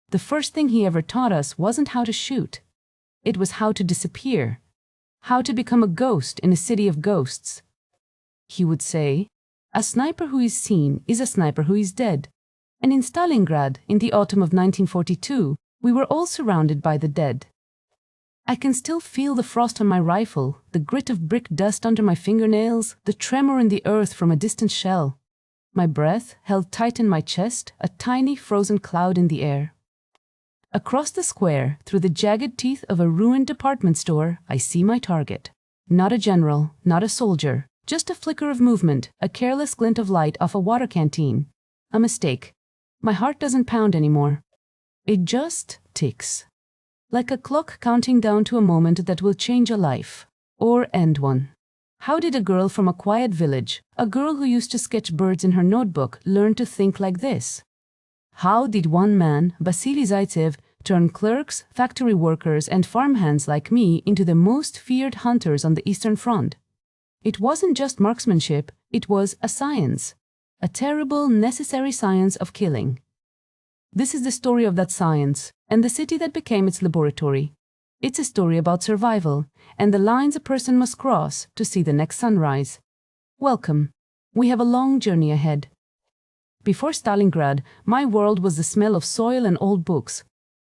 The first thing he ever taught us wasn't how to shoot. It was how to disappear. How to become a ghost in a city of ghosts. He would say, "A sniper who is seen is a sniper who is dead." And in Stalingrad, in the autumn of 1942, we were all surrounded by the dead. I can still feel the frost on my rifle, the grit of brick dust under my fingernails, the tremor in the earth from a distant shell. My breath held tight in my chest, a tiny frozen cloud in the air. Across the square, through the jagged teeth of a ruined department store, I see my target. Not a general, not a soldier, just a flicker of movement, a careless glint of light off a water canteen. A mistake. My heart doesn't pound anymore. It just ticks. Like a clock counting down to a moment that will change a life. Or end one. How did a girl from a quiet village, a girl who used to sketch birds in her notebook, learn to think like this? How did one man, Vasily Zaytsev, turn clerks, factory workers, and farmhands like me into the most feared hunters on the Eastern Front? It wasn't just marksmanship, it was a science. A terrible, necessary science of killing. This is the story of that science, and the city that became its laboratory. It's a story about survival, and the lines a person must cross to see the next sunrise. Welcome. We have a long journey ahead. Before Stalingrad, my world was the smell of soil and old books.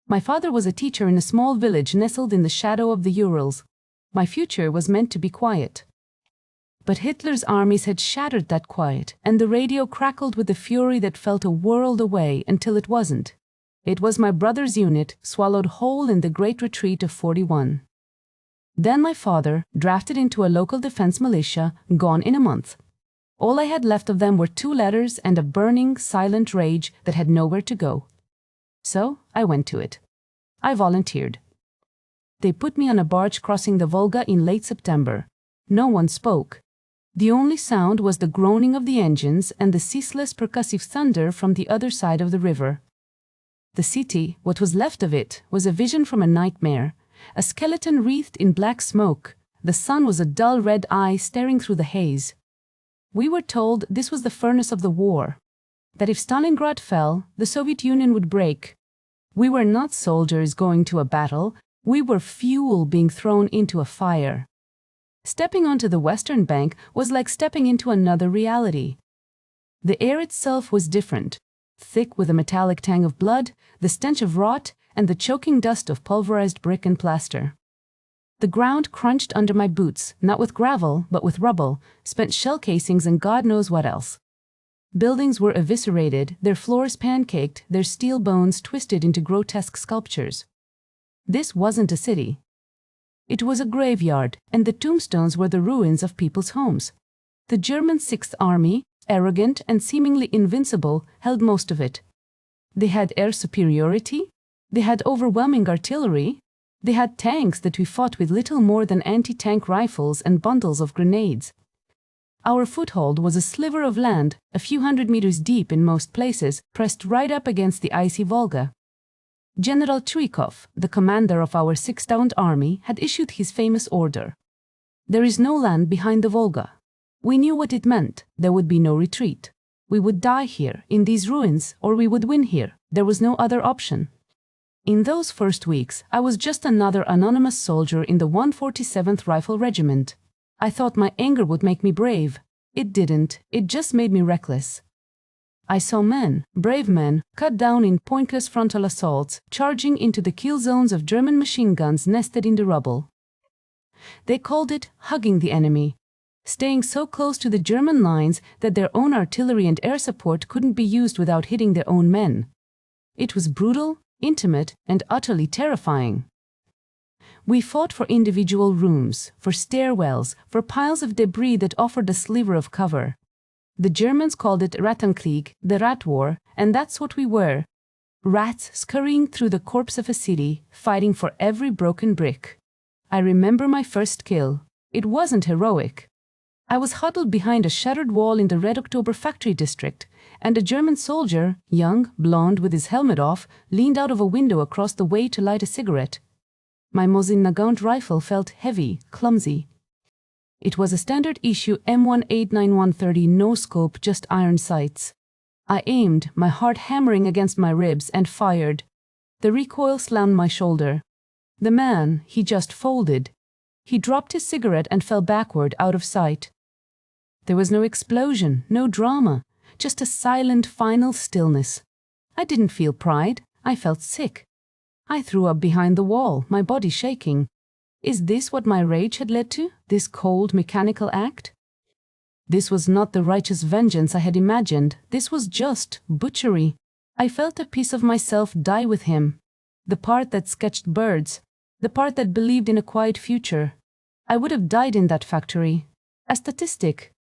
My father was a teacher in a small village nestled in the shadow of the Urals. My future was meant to be quiet. But Hitler's armies had shattered that quiet, and the radio crackled with a fury that felt a world away until it wasn't. It was my brother's unit, swallowed whole in the Great Retreat of 41. Then my father, drafted into a local defense militia, gone in a month. All I had left of them were 2 letters and a burning, silent rage that had nowhere to go. So I went to it. I volunteered. They put me on a barge crossing the Volga in late September. No one spoke. The only sound was the groaning of the engines and the ceaseless percussive thunder from the other side of the river. The city, what was left of it, was a vision from a nightmare, a skeleton wreathed in black smoke. The sun was a dull red eye staring through the haze. We were told this was the furnace of the war, that if Stalingrad fell, the Soviet Union would break. We were not soldiers going to a battle, we were fuel being thrown into a fire. Stepping onto the western bank was like stepping into another reality. The air itself was different, thick with a metallic tang of blood, the stench of rot, and the choking dust of pulverized brick and plaster. The ground crunched under my boots, not with gravel, but with rubble, spent shell casings and God knows what else. Buildings were eviscerated, their floors pancaked, their steel bones twisted into grotesque sculptures. This wasn't a city. It was a graveyard, and the tombstones were the ruins of people's homes. The German Sixth Army, arrogant and seemingly invincible, held most of it. They had air superiority, they had overwhelming artillery, they had tanks that we fought with little more than anti-tank rifles and bundles of grenades. Our foothold was a sliver of land, a few hundred meters deep in most places, pressed right up against the icy Volga. General Chuikov, the commander of our 6th Army, had issued his famous order. There is no land behind the Volga. We knew what it meant. There would be no retreat. We would die here, in these ruins, or we would win here. There was no other option. In those first weeks, I was just another anonymous soldier in the 147th Rifle Regiment. I thought my anger would make me brave. It didn't. It just made me reckless. I saw men, brave men, cut down in pointless frontal assaults, charging into the kill zones of German machine guns nested in the rubble. They called it hugging the enemy, staying so close to the German lines that their own artillery and air support couldn't be used without hitting their own men. It was brutal, intimate, and utterly terrifying. We fought for individual rooms, for stairwells, for piles of debris that offered a sliver of cover. The Germans called it Rattenkrieg, the rat war, and that's what we were. Rats scurrying through the corpse of a city, fighting for every broken brick. I remember my first kill. It wasn't heroic. I was huddled behind a shattered wall in the Red October factory district, and a German soldier, young, blonde, with his helmet off, leaned out of a window across the way to light a cigarette. My Mosin Nagant rifle felt heavy, clumsy. It was a standard issue M189130 no-scope, just iron sights. I aimed, my heart hammering against my ribs, and fired. The recoil slammed my shoulder. The man, he just folded. He dropped his cigarette and fell backward out of sight. There was no explosion, no drama, just a silent final stillness. I didn't feel pride, I felt sick. I threw up behind the wall, my body shaking. Is this what my rage had led to, this cold mechanical act? This was not the righteous vengeance I had imagined, this was just butchery. I felt a piece of myself die with him. The part that sketched birds, the part that believed in a quiet future. I would have died in that factory. A statistic.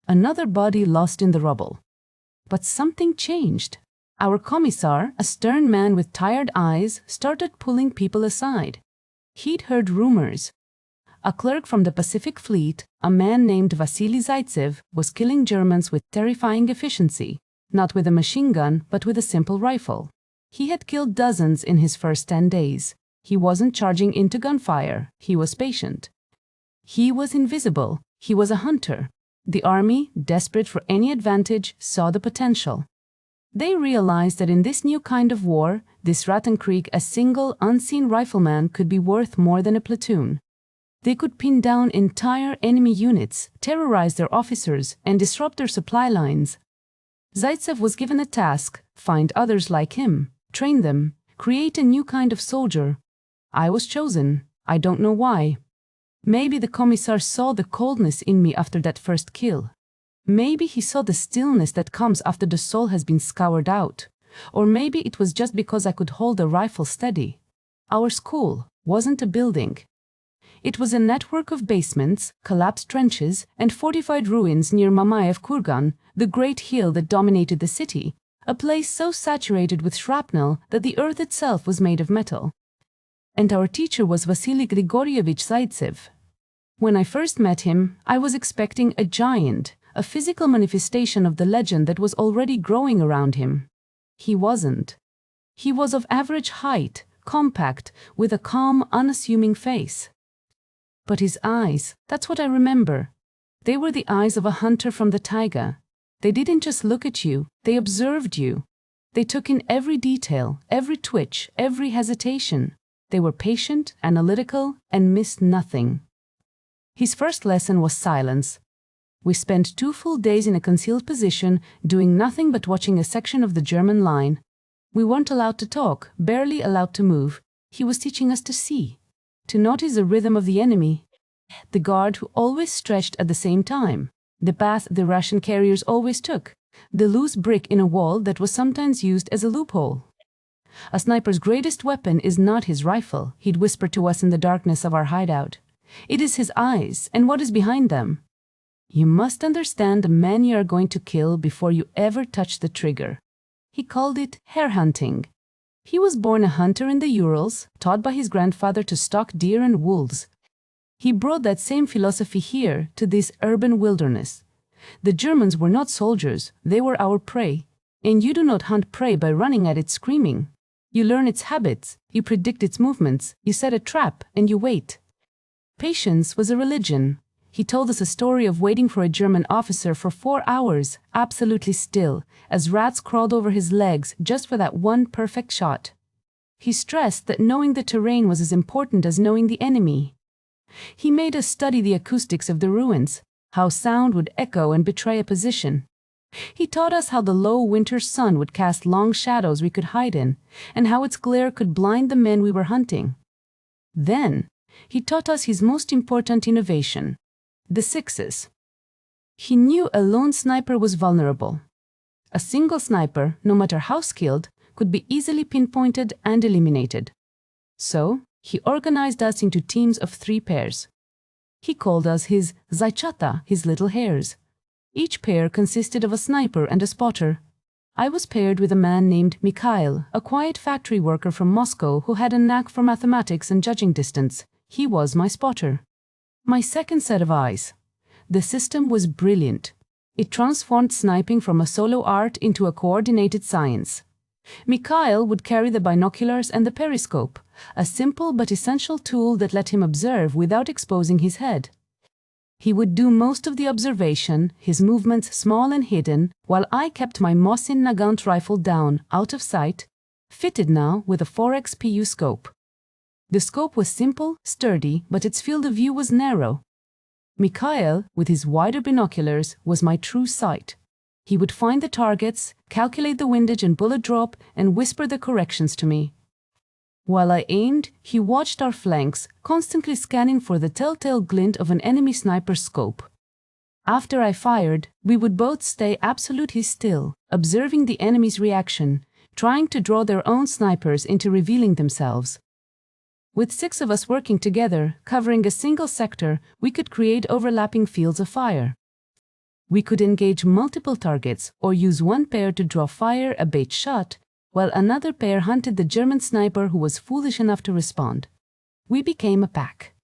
Another body lost in the rubble. But something changed. Our commissar, a stern man with tired eyes, started pulling people aside. He'd heard rumors. A clerk from the Pacific Fleet, a man named Vasily Zaytsev, was killing Germans with terrifying efficiency, not with a machine gun, but with a simple rifle. He had killed dozens in his first 10 days. He wasn't charging into gunfire, he was patient. He was invisible, he was a hunter. The army, desperate for any advantage, saw the potential. They realized that in this new kind of war, this Rattenkrieg, a single, unseen rifleman could be worth more than a platoon. They could pin down entire enemy units, terrorize their officers, and disrupt their supply lines. Zaytsev was given a task: find others like him, train them, create a new kind of soldier. I was chosen. I don't know why. Maybe the commissar saw the coldness in me after that first kill. Maybe he saw the stillness that comes after the soul has been scoured out. Or maybe it was just because I could hold a rifle steady. Our school wasn't a building. It was a network of basements, collapsed trenches, and fortified ruins near Mamayev Kurgan, the great hill that dominated the city, a place so saturated with shrapnel that the earth itself was made of metal. And our teacher was Vasily Grigorievich Zaytsev. When I first met him, I was expecting a giant, a physical manifestation of the legend that was already growing around him. He wasn't. He was of average height, compact, with a calm, unassuming face. But his eyes, that's what I remember. They were the eyes of a hunter from the taiga. They didn't just look at you, they observed you. They took in every detail, every twitch, every hesitation. They were patient, analytical, and missed nothing. His first lesson was silence. We spent 2 full days in a concealed position, doing nothing but watching a section of the German line. We weren't allowed to talk, barely allowed to move. He was teaching us to see, to notice the rhythm of the enemy, the guard who always stretched at the same time, the path the Russian carriers always took, the loose brick in a wall that was sometimes used as a loophole. A sniper's greatest weapon is not his rifle, he'd whisper to us in the darkness of our hideout. It is his eyes and what is behind them. You must understand the man you are going to kill before you ever touch the trigger. He called it hare hunting. He was born a hunter in the Urals, taught by his grandfather to stalk deer and wolves. He brought that same philosophy here to this urban wilderness. The Germans were not soldiers, they were our prey. And you do not hunt prey by running at it screaming. You learn its habits, you predict its movements, you set a trap, and you wait. Patience was a religion. He told us a story of waiting for a German officer for 4 hours, absolutely still, as rats crawled over his legs just for that one perfect shot. He stressed that knowing the terrain was as important as knowing the enemy. He made us study the acoustics of the ruins, how sound would echo and betray a position. He taught us how the low winter sun would cast long shadows we could hide in, and how its glare could blind the men we were hunting. Then, he taught us his most important innovation, the sixes. He knew a lone sniper was vulnerable. A single sniper, no matter how skilled, could be easily pinpointed and eliminated. So, he organized us into teams of 3 pairs. He called us his zaychata, his little hares. Each pair consisted of a sniper and a spotter. I was paired with a man named Mikhail, a quiet factory worker from Moscow who had a knack for mathematics and judging distance. He was my spotter. My second set of eyes. The system was brilliant. It transformed sniping from a solo art into a coordinated science. Mikhail would carry the binoculars and the periscope, a simple but essential tool that let him observe without exposing his head. He would do most of the observation, his movements small and hidden, while I kept my Mosin Nagant rifle down, out of sight. fitted now with a 4x PU scope. The scope was simple, sturdy, but its field of view was narrow. Mikhail, with his wider binoculars, was my true sight. He would find the targets, calculate the windage and bullet drop, and whisper the corrections to me. While I aimed, he watched our flanks, constantly scanning for the telltale glint of an enemy sniper's scope. After I fired, we would both stay absolutely still, observing the enemy's reaction, trying to draw their own snipers into revealing themselves. With 6 of us working together, covering a single sector, we could create overlapping fields of fire. We could engage multiple targets or use one pair to draw fire a bait shot, while another pair hunted the German sniper who was foolish enough to respond. We became a pack.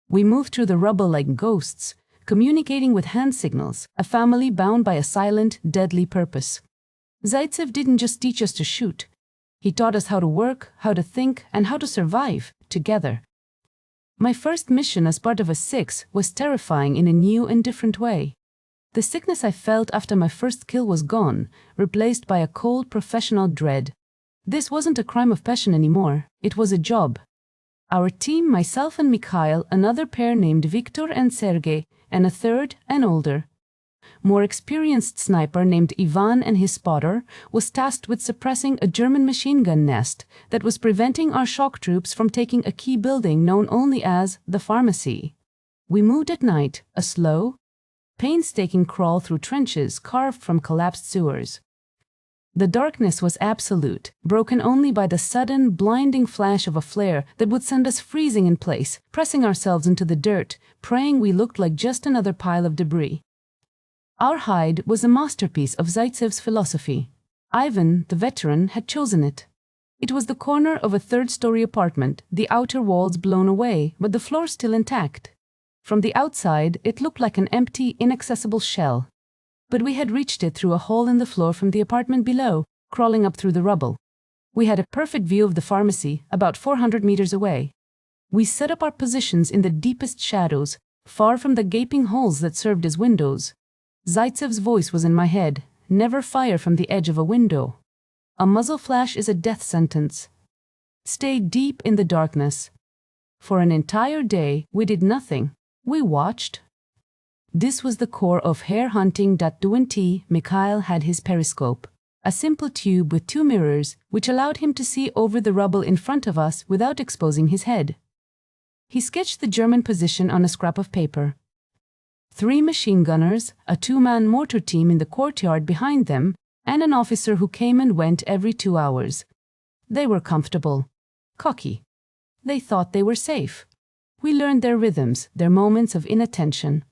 We moved through the rubble like ghosts, communicating with hand signals, a family bound by a silent, deadly purpose. Zaytsev didn't just teach us to shoot. He taught us how to work, how to think, and how to survive, together. My first mission as part of a 6 was terrifying in a new and different way. The sickness I felt after my first kill was gone, replaced by a cold professional dread. This wasn't a crime of passion anymore, it was a job. Our team, myself and Mikhail, another pair named Viktor and Sergei, and a third, an older, more experienced sniper named Ivan and his spotter, was tasked with suppressing a German machine gun nest that was preventing our shock troops from taking a key building known only as the pharmacy. We moved at night, a slow, painstaking crawl through trenches carved from collapsed sewers. The darkness was absolute, broken only by the sudden, blinding flash of a flare that would send us freezing in place, pressing ourselves into the dirt, praying we looked like just another pile of debris. Our hide was a masterpiece of Zaytsev's philosophy. Ivan, the veteran, had chosen it. It was the corner of a third-story apartment, the outer walls blown away, but the floor still intact. From the outside, it looked like an empty, inaccessible shell. But we had reached it through a hole in the floor from the apartment below, crawling up through the rubble. We had a perfect view of the pharmacy, about 400 meters away. We set up our positions in the deepest shadows, far from the gaping holes that served as windows. Zaytsev's voice was in my head, never fire from the edge of a window. A muzzle flash is a death sentence. Stay deep in the darkness. For an entire day, we did nothing. We watched. This was the core of hare hunting. WWII. Mikhail had his periscope, a simple tube with 2 mirrors which allowed him to see over the rubble in front of us without exposing his head. He sketched the German position on a scrap of paper. 3 machine gunners, a 2-man mortar team in the courtyard behind them, and an officer who came and went every 2 hours. They were comfortable, cocky. They thought they were safe. We learned their rhythms, their moments of inattention.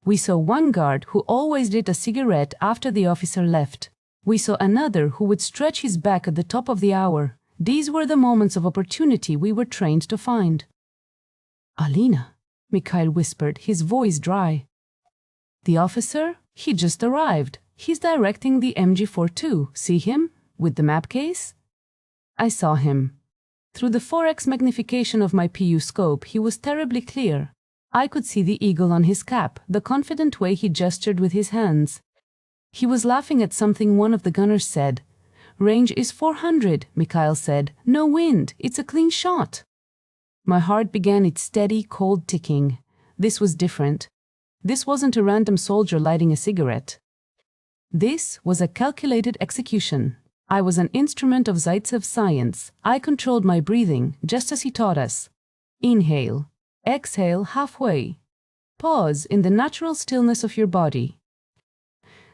We saw one guard who always lit a cigarette after the officer left. We saw another who would stretch his back at the top of the hour. These were the moments of opportunity we were trained to find. "Alina," Mikhail whispered, his voice dry. "The officer? He just arrived. He's directing the MG42. See him? With the map case?" I saw him. Through the 4x magnification of my PU scope, he was terribly clear. I could see the eagle on his cap, the confident way he gestured with his hands. He was laughing at something one of the gunners said. "Range is 400, Mikhail said. "No wind. It's a clean shot." My heart began its steady, cold ticking. This was different. This wasn't a random soldier lighting a cigarette. This was a calculated execution. I was an instrument of Zaytsev's science. I controlled my breathing, just as he taught us. Inhale. Exhale halfway. Pause in the natural stillness of your body.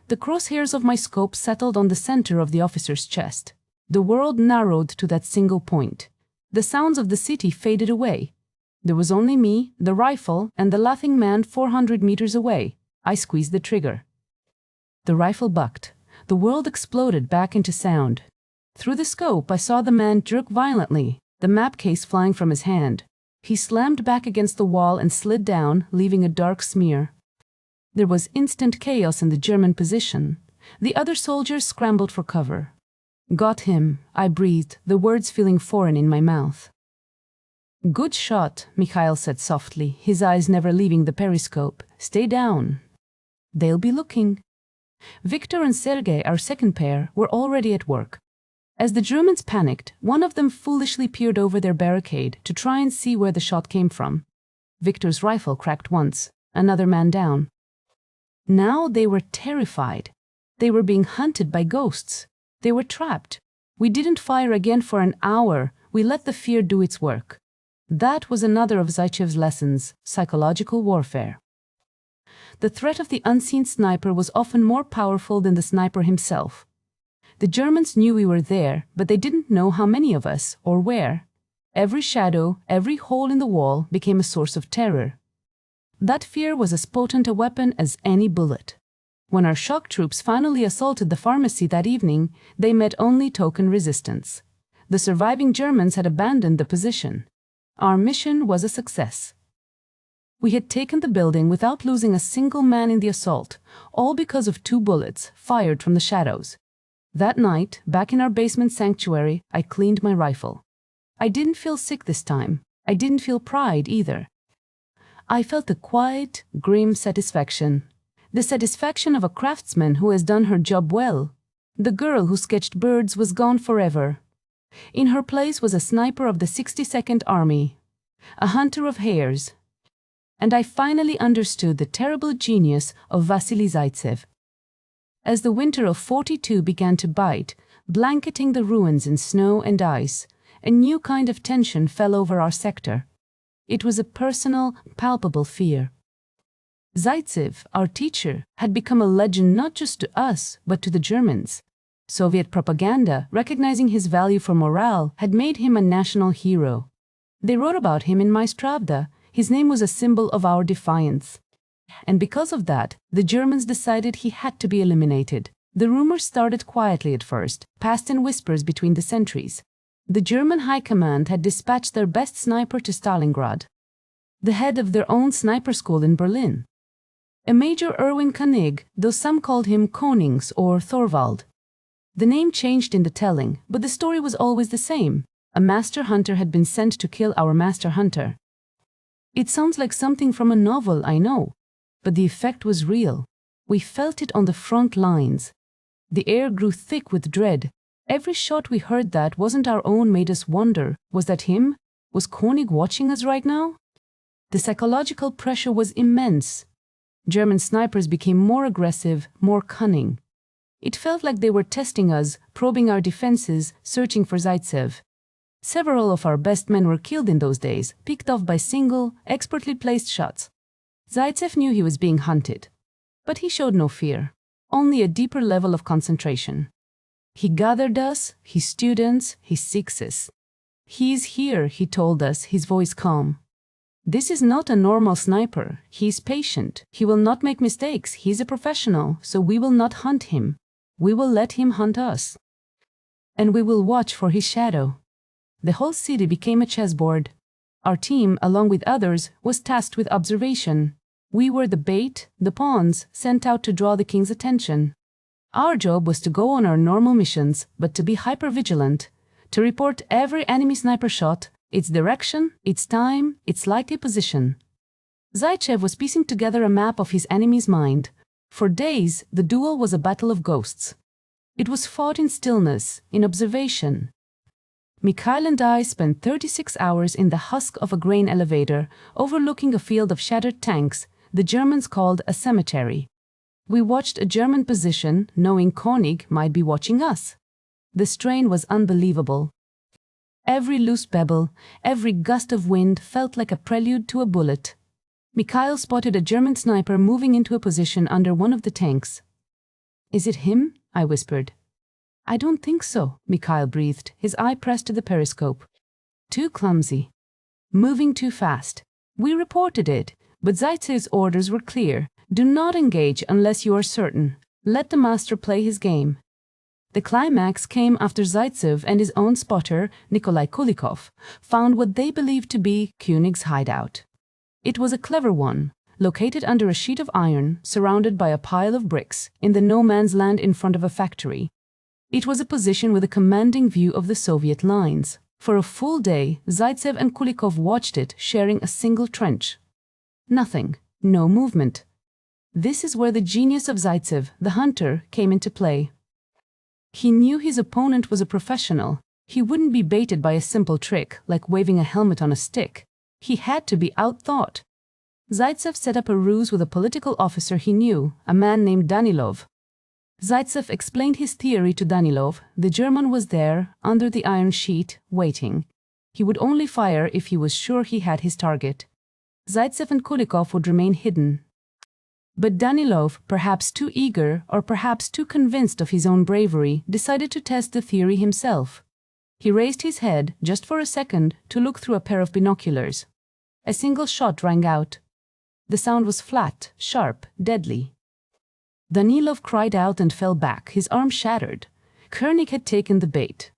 The crosshairs of my scope settled on the center of the officer's chest. The world narrowed to that single point. The sounds of the city faded away. There was only me, the rifle, and the laughing man 400 meters away. I squeezed the trigger. The rifle bucked. The world exploded back into sound. Through the scope, I saw the man jerk violently, the map case flying from his hand. He slammed back against the wall and slid down, leaving a dark smear. There was instant chaos in the German position. The other soldiers scrambled for cover. "Got him," I breathed, the words feeling foreign in my mouth. "Good shot," Mikhail said softly, his eyes never leaving the periscope. "Stay down. They'll be looking." Viktor and Sergei, our second pair, were already at work. As the Germans panicked, one of them foolishly peered over their barricade to try and see where the shot came from. Victor's rifle cracked once, another man down. Now they were terrified. They were being hunted by ghosts. They were trapped. We didn't fire again for an hour. We let the fear do its work. That was another of Zaytsev's lessons, psychological warfare. The threat of the unseen sniper was often more powerful than the sniper himself. The Germans knew we were there, but they didn't know how many of us, or where. Every shadow, every hole in the wall became a source of terror. That fear was as potent a weapon as any bullet. When our shock troops finally assaulted the pharmacy that evening, they met only token resistance. The surviving Germans had abandoned the position. Our mission was a success. We had taken the building without losing a single man in the assault, all because of 2 bullets fired from the shadows. That night, back in our basement sanctuary, I cleaned my rifle. I didn't feel sick this time. I didn't feel pride either. I felt a quiet, grim satisfaction. The satisfaction of a craftsman who has done her job well. The girl who sketched birds was gone forever. In her place was a sniper of the 62nd Army, a hunter of hares. And I finally understood the terrible genius of Vasily Zaytsev. As the winter of '42 began to bite, blanketing the ruins in snow and ice, a new kind of tension fell over our sector. It was a personal, palpable fear. Zaytsev, our teacher, had become a legend not just to us, but to the Germans. Soviet propaganda, recognizing his value for morale, had made him a national hero. They wrote about him in My Pravda. His name was a symbol of our defiance. And because of that, the Germans decided he had to be eliminated. The rumors started quietly at first, passed in whispers between the sentries. The German high command had dispatched their best sniper to Stalingrad, the head of their own sniper school in Berlin. A Major König, though some called him Konings or Thorvald. The name changed in the telling, but the story was always the same. A master hunter had been sent to kill our master hunter. It sounds like something from a novel, I know, but the effect was real. We felt it on the front lines. The air grew thick with dread. Every shot we heard that wasn't our own made us wonder, was that him? Was König watching us right now? The psychological pressure was immense. German snipers became more aggressive, more cunning. It felt like they were testing us, probing our defenses, searching for Zaytsev. Several of our best men were killed in those days, picked off by single, expertly placed shots. Zaytsev knew he was being hunted, but he showed no fear, only a deeper level of concentration. He gathered us, his students, his sixes. "He's here," he told us, his voice calm. "This is not a normal sniper. He's patient. He will not make mistakes. He's a professional, so we will not hunt him. We will let him hunt us. And we will watch for his shadow." The whole city became a chessboard. Our team, along with others, was tasked with observation. We were the bait, the pawns, sent out to draw the king's attention. Our job was to go on our normal missions, but to be hyper-vigilant, to report every enemy sniper shot, its direction, its time, its likely position. Zaytsev was piecing together a map of his enemy's mind. For days, the duel was a battle of ghosts. It was fought in stillness, in observation. Mikhail and I spent 36 hours in the husk of a grain elevator, overlooking a field of shattered tanks the Germans called a cemetery. We watched a German position, knowing König might be watching us. The strain was unbelievable. Every loose pebble, every gust of wind felt like a prelude to a bullet. Mikhail spotted a German sniper moving into a position under one of the tanks. "Is it him?" I whispered. "I don't think so," Mikhail breathed, his eye pressed to the periscope. "Too clumsy. Moving too fast." We reported it, but Zaytsev's orders were clear. Do not engage unless you are certain. Let the master play his game. The climax came after Zaytsev and his own spotter, Nikolai Kulikov, found what they believed to be König's hideout. It was a clever one, located under a sheet of iron, surrounded by a pile of bricks, in the no-man's land in front of a factory. It was a position with a commanding view of the Soviet lines. For a full day, Zaytsev and Kulikov watched it, sharing a single trench. Nothing, no movement. This is where the genius of Zaytsev, the hunter, came into play. He knew his opponent was a professional. He wouldn't be baited by a simple trick like waving a helmet on a stick. He had to be outthought. Zaytsev set up a ruse with a political officer he knew, a man named Danilov. Zaytsev explained his theory to Danilov. The German was there, under the iron sheet, waiting. He would only fire if he was sure he had his target. Zaytsev and Kulikov would remain hidden. But Danilov, perhaps too eager or perhaps too convinced of his own bravery, decided to test the theory himself. He raised his head, just for a second, to look through a pair of binoculars. A single shot rang out. The sound was flat, sharp, deadly. Danilov cried out and fell back, his arm shattered. König had taken the bait.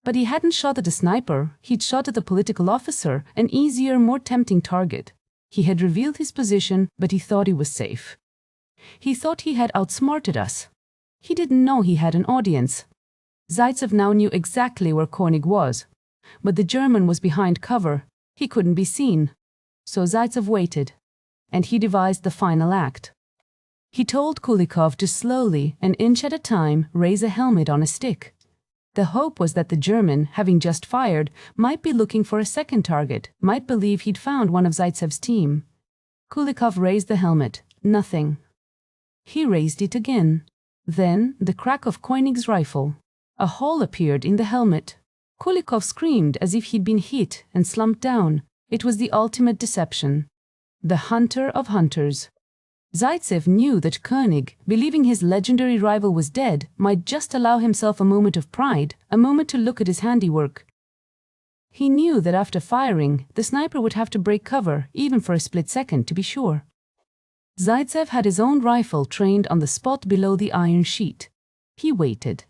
But he hadn't shot at a sniper, he'd shot at the political officer, an easier, more tempting target. He had revealed his position, but he thought he was safe. He thought he had outsmarted us. He didn't know he had an audience. Zaytsev now knew exactly where König was. But the German was behind cover. He couldn't be seen. So Zaytsev waited. And he devised the final act. He told Kulikov to slowly, an inch at a time, raise a helmet on a stick. The hope was that the German, having just fired, might be looking for a second target, might believe he'd found one of Zaytsev's team. Kulikov raised the helmet. Nothing. He raised it again. Then, the crack of König's rifle. A hole appeared in the helmet. Kulikov screamed as if he'd been hit and slumped down. It was the ultimate deception. The hunter of hunters. Zaytsev knew that König, believing his legendary rival was dead, might just allow himself a moment of pride, a moment to look at his handiwork. He knew that after firing, the sniper would have to break cover, even for a split second, to be sure. Zaytsev had his own rifle trained on the spot below the iron sheet. He waited.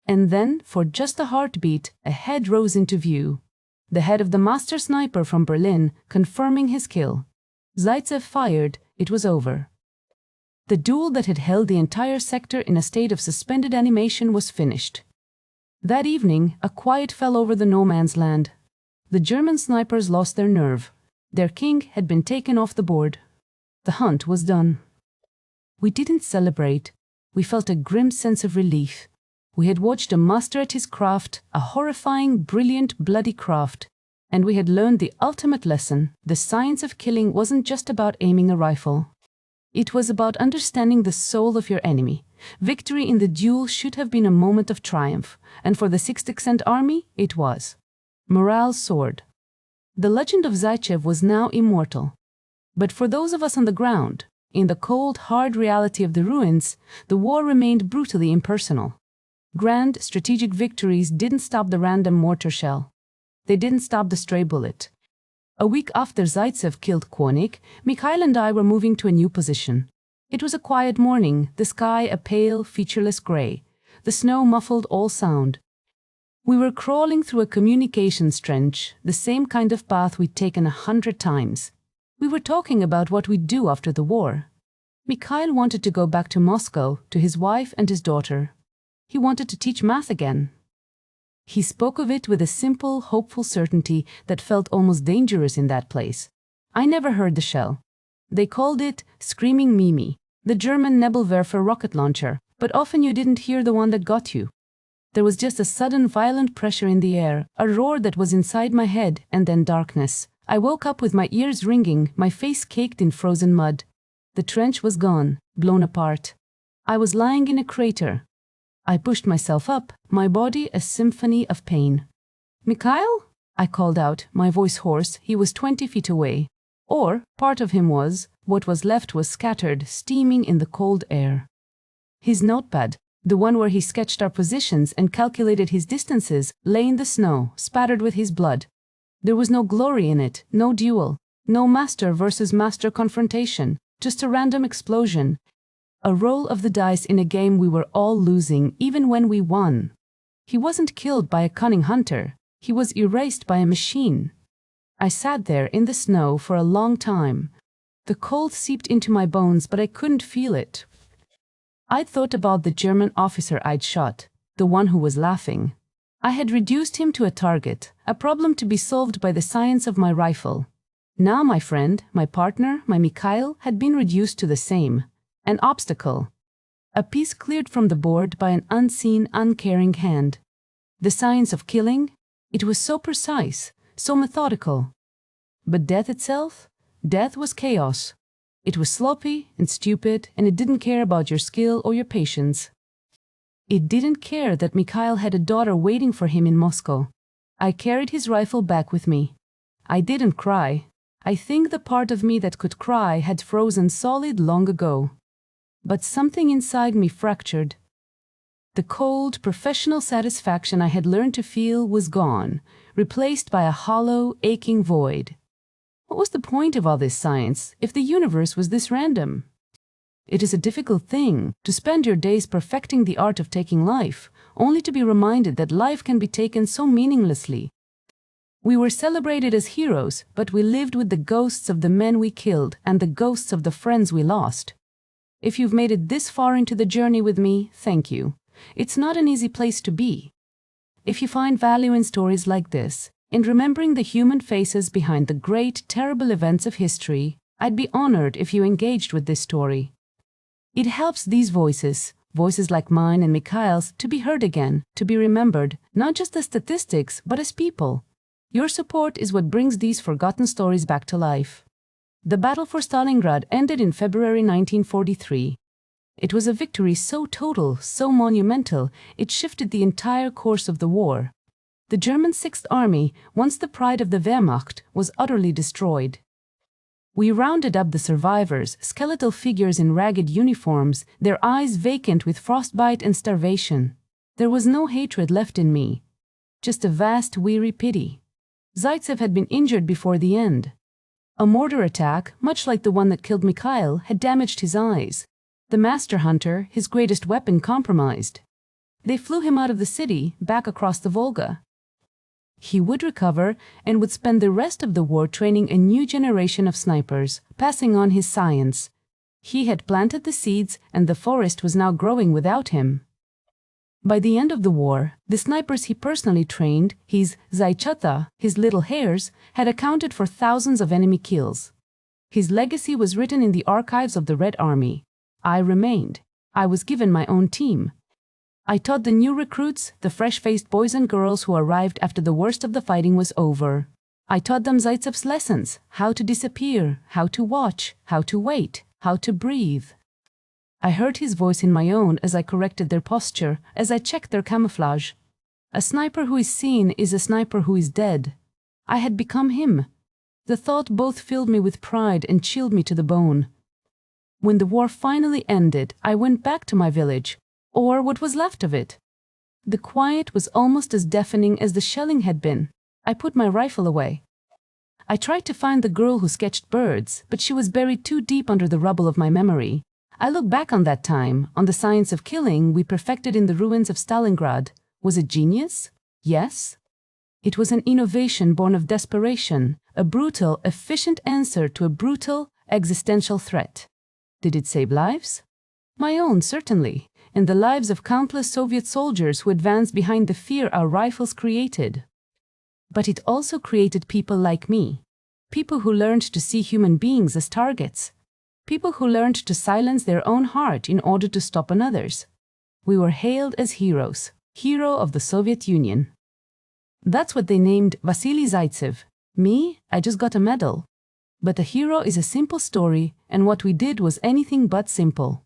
And then, for just a heartbeat, a head rose into view. The head of the master sniper from Berlin, confirming his kill. Zaytsev fired. It was over. The duel that had held the entire sector in a state of suspended animation was finished. That evening, a quiet fell over the no man's land. The German snipers lost their nerve. Their king had been taken off the board. The hunt was done. We didn't celebrate. We felt a grim sense of relief. We had watched a master at his craft, a horrifying, brilliant, bloody craft. And we had learned the ultimate lesson. The science of killing wasn't just about aiming a rifle. It was about understanding the soul of your enemy. Victory in the duel should have been a moment of triumph, and for the 6th Army, it was. Morale soared. The legend of Zaytsev was now immortal. But for those of us on the ground, in the cold, hard reality of the ruins, the war remained brutally impersonal. Grand, strategic victories didn't stop the random mortar shell. They didn't stop the stray bullet. A week after Zaytsev killed König, Mikhail and I were moving to a new position. It was a quiet morning, the sky a pale, featureless gray. The snow muffled all sound. We were crawling through a communications trench, the same kind of path we'd taken 100 times. We were talking about what we'd do after the war. Mikhail wanted to go back to Moscow, to his wife and his daughter. He wanted to teach math again. He spoke of it with a simple, hopeful certainty that felt almost dangerous in that place. I never heard the shell. They called it Screaming Mimi, the German Nebelwerfer rocket launcher, but often you didn't hear the one that got you. There was just a sudden violent pressure in the air, a roar that was inside my head, and then darkness. I woke up with my ears ringing, my face caked in frozen mud. The trench was gone, blown apart. I was lying in a crater. I pushed myself up, my body a symphony of pain. "Mikhail?" I called out, my voice hoarse. He was 20 feet away. Or, part of him was. What was left was scattered, steaming in the cold air. His notepad, the one where he sketched our positions and calculated his distances, lay in the snow, spattered with his blood. There was no glory in it, no duel, no master versus master confrontation, just a random explosion. A roll of the dice in a game we were all losing, even when we won. He wasn't killed by a cunning hunter. He was erased by a machine. I sat there in the snow for a long time. The cold seeped into my bones, but I couldn't feel it. I'd thought about the German officer I'd shot, the one who was laughing. I had reduced him to a target, a problem to be solved by the science of my rifle. Now my friend, my partner, my Mikhail, had been reduced to the same. An obstacle. A piece cleared from the board by an unseen, uncaring hand. The science of killing? It was so precise, so methodical. But death itself? Death was chaos. It was sloppy and stupid, and it didn't care about your skill or your patience. It didn't care that Mikhail had a daughter waiting for him in Moscow. I carried his rifle back with me. I didn't cry. I think the part of me that could cry had frozen solid long ago. But something inside me fractured. The cold, professional satisfaction I had learned to feel was gone, replaced by a hollow, aching void. What was the point of all this science if the universe was this random? It is a difficult thing to spend your days perfecting the art of taking life, only to be reminded that life can be taken so meaninglessly. We were celebrated as heroes, but we lived with the ghosts of the men we killed and the ghosts of the friends we lost. If you've made it this far into the journey with me, thank you. It's not an easy place to be. If you find value in stories like this, in remembering the human faces behind the great, terrible events of history, I'd be honored if you engaged with this story. It helps these voices like mine and Mikhail's, to be heard again, to be remembered, not just as statistics, but as people. Your support is what brings these forgotten stories back to life. The battle for Stalingrad ended in February 1943. It was a victory so total, so monumental, it shifted the entire course of the war. The German Sixth Army, once the pride of the Wehrmacht, was utterly destroyed. We rounded up the survivors, skeletal figures in ragged uniforms, their eyes vacant with frostbite and starvation. There was no hatred left in me, just a vast, weary pity. Zaytsev had been injured before the end. A mortar attack, much like the one that killed Mikhail, had damaged his eyes. The master hunter, his greatest weapon, compromised. They flew him out of the city, back across the Volga. He would recover and would spend the rest of the war training a new generation of snipers, passing on his science. He had planted the seeds, and the forest was now growing without him. By the end of the war, the snipers he personally trained, his zaychata, his little hares, had accounted for thousands of enemy kills. His legacy was written in the archives of the Red Army. I remained. I was given my own team. I taught the new recruits, the fresh-faced boys and girls who arrived after the worst of the fighting was over. I taught them Zaytsev's lessons, how to disappear, how to watch, how to wait, how to breathe. I heard his voice in my own as I corrected their posture, as I checked their camouflage. A sniper who is seen is a sniper who is dead. I had become him. The thought both filled me with pride and chilled me to the bone. When the war finally ended, I went back to my village, or what was left of it. The quiet was almost as deafening as the shelling had been. I put my rifle away. I tried to find the girl who sketched birds, but she was buried too deep under the rubble of my memory. I look back on that time, on the science of killing we perfected in the ruins of Stalingrad. Was it genius? Yes. It was an innovation born of desperation, a brutal, efficient answer to a brutal, existential threat. Did it save lives? My own, certainly, and the lives of countless Soviet soldiers who advanced behind the fear our rifles created. But it also created people like me, people who learned to see human beings as targets, people who learned to silence their own heart in order to stop another's. We were hailed as heroes, hero of the Soviet Union. That's what they named Vasily Zaytsev. Me, I just got a medal. But a hero is a simple story, and what we did was anything but simple.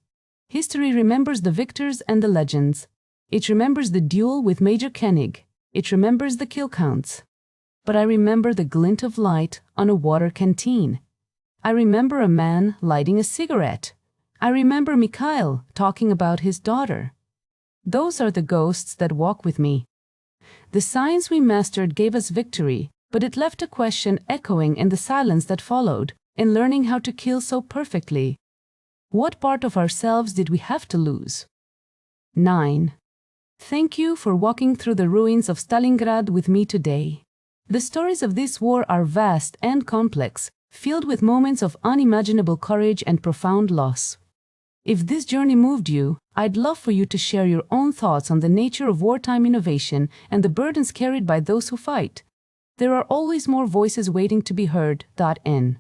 History remembers the victors and the legends. It remembers the duel with Major König. It remembers the kill counts. But I remember the glint of light on a water canteen. I remember a man lighting a cigarette. I remember Mikhail talking about his daughter. Those are the ghosts that walk with me. The science we mastered gave us victory, but it left a question echoing in the silence that followed, in learning how to kill so perfectly. What part of ourselves did we have to lose? 9. Thank you for walking through the ruins of Stalingrad with me today. The stories of this war are vast and complex, filled with moments of unimaginable courage and profound loss. If this journey moved you, I'd love for you to share your own thoughts on the nature of wartime innovation and the burdens carried by those who fight. There are always more voices waiting to be heard. N.